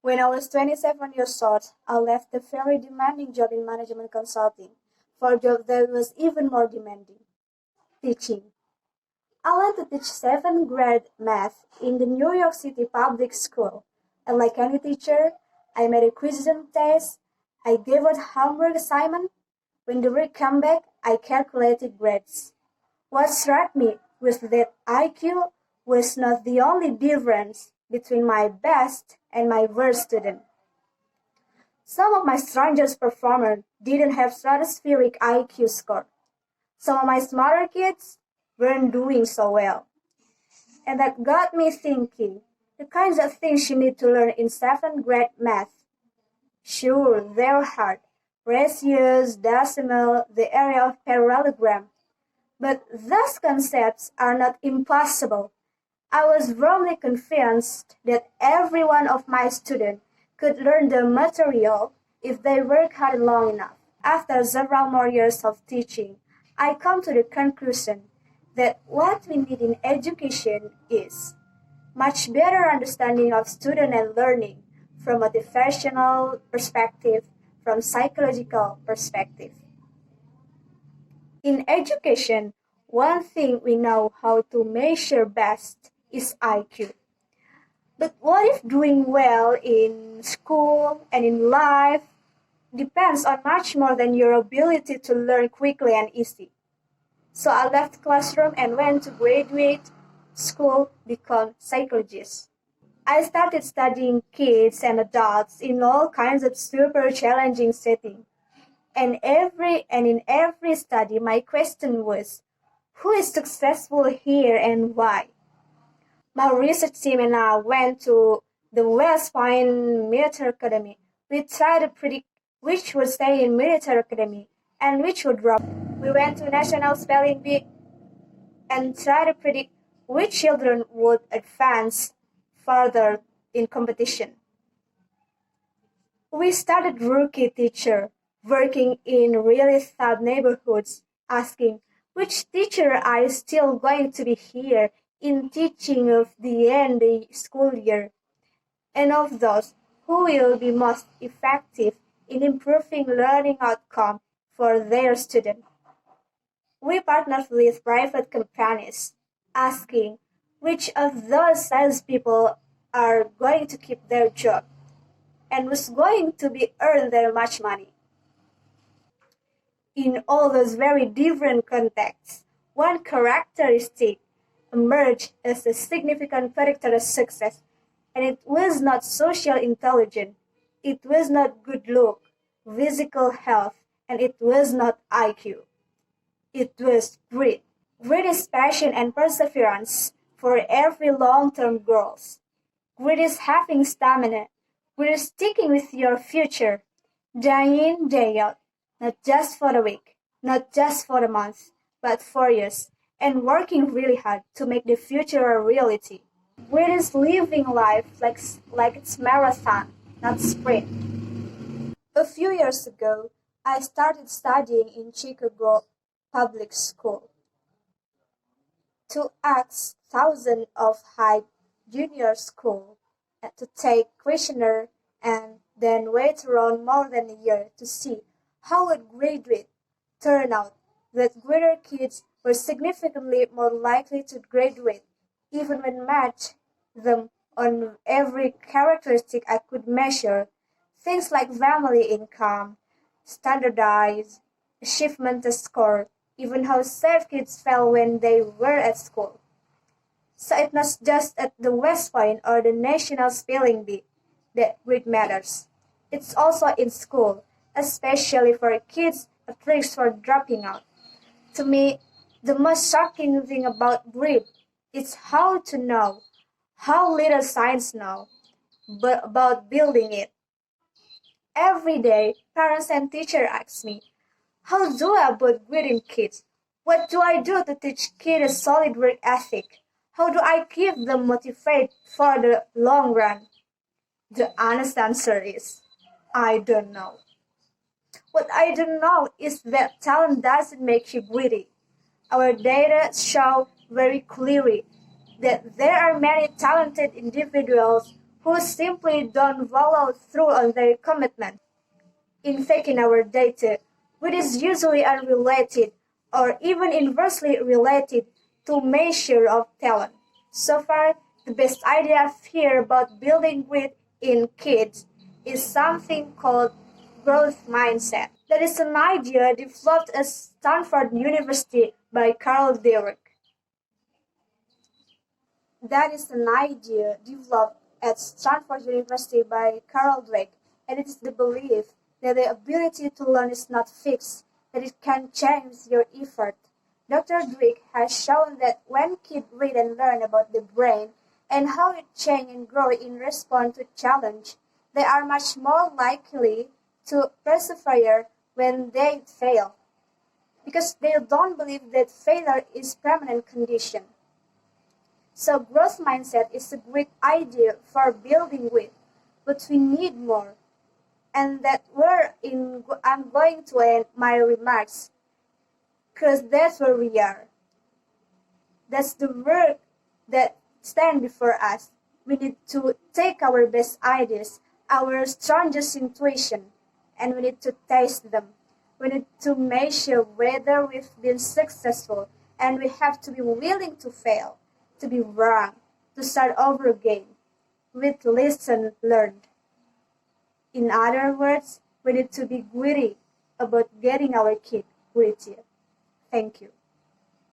When I was 27 years old, I left the very demanding job in management consulting for a job that was even more demanding, teaching. I went to teach 7th grade math in the New York City public school, and like any teacher, I made a quiz and test, I gave out homework assignment. When the week came back, I calculated grades. What struck me was that IQ was not the only difference between my best and my worst student. Some of my strongest performers didn't have stratospheric IQ score. Some of my smarter kids weren't doing so well. And that got me thinking, the kinds of things you need to learn in 7th grade math. Sure, they're hard. Ratios, decimal, the area of parallelogram. But those concepts are not impossible. I was firmly convinced that every one of my students could learn the material if they work hard long enough. After several more years of teaching, I come to the conclusion that what we need in education is much better understanding of student and learning from a motivational perspective, from psychological perspective. In education, one thing we know how to measure best is IQ. But what if doing well in school and in life depends on much more than your ability to learn quickly and easy? So I left classroom and went to graduate school, become psychologist. I started studying kids and adults in all kinds of super challenging settings. And in every study my question was, who is successful here and why? My research team and I went to the West Point Military Academy. We tried to predict which would stay in military academy and which would drop. We went to National Spelling Bee and tried to predict which children would advance further in competition. We started rookie teacher, working in really tough neighborhoods, asking which teacher are still going to be here in teaching of the end of the school year, and of those who will be most effective in improving learning outcome for their students. We partnered with private companies, asking which of those salespeople are going to keep their job and was going to be earn their much money. In all those very different contexts, one characteristic emerged as a significant predictor of success, and it was not social intelligence, it was not good look, physical health, and it was not IQ. It was grit. Grit is passion and perseverance for every long-term goals. Grit is having stamina. Grit is sticking with your future, day in, day out, not just for the week, not just for the month, but for years, and working really hard to make the future a reality. Grit is living life like it's marathon, not sprint. A few years ago, I started studying in Chicago public school. To ask thousands of high junior school to take questionnaire and then wait around more than a year to see how a graduate turned out, that greater kids were significantly more likely to graduate, even when matched them on every characteristic I could measure, things like family income, standardized achievement score, even how safe kids felt when they were at school. So it's not just at the West Point or the National Spelling Bee that grit matters. It's also in school, especially for kids at risk for dropping out. To me, the most shocking thing about grit is how to know, how little science know, but about building it. Every day, parents and teachers ask me, how do I build grit in kids? What do I do to teach kids a solid work ethic? How do I keep them motivated for the long run? The honest answer is, I don't know. What I don't know is that talent doesn't make you gritty. Our data show very clearly that there are many talented individuals who simply don't follow through on their commitment. In fact, in our data, which is usually unrelated or even inversely related to measure of talent. So far, the best idea I've heard about building grit in kids is something called growth mindset. That is an idea developed at Stanford University by Carol Dweck. That is an idea developed at Stanford University by Carol Dweck, and it is the belief that the ability to learn is not fixed, that it can change with your effort. Dr. Dweck has shown that when kids read and learn about the brain and how it changes and grows in response to challenge, they are much more likely to persevere when they fail, because they don't believe that failure is permanent condition. So growth mindset is a great idea for building with, but we need more. And I'm going to end my remarks, because that's where we are. That's the work that stands before us. We need to take our best ideas, our strongest intuition, and we need to taste them. We need to measure whether we've been successful, and we have to be willing to fail, to be wrong, to start over again with lesson learned. In other words, we need to be gritty about getting our kid grittier. Thank you.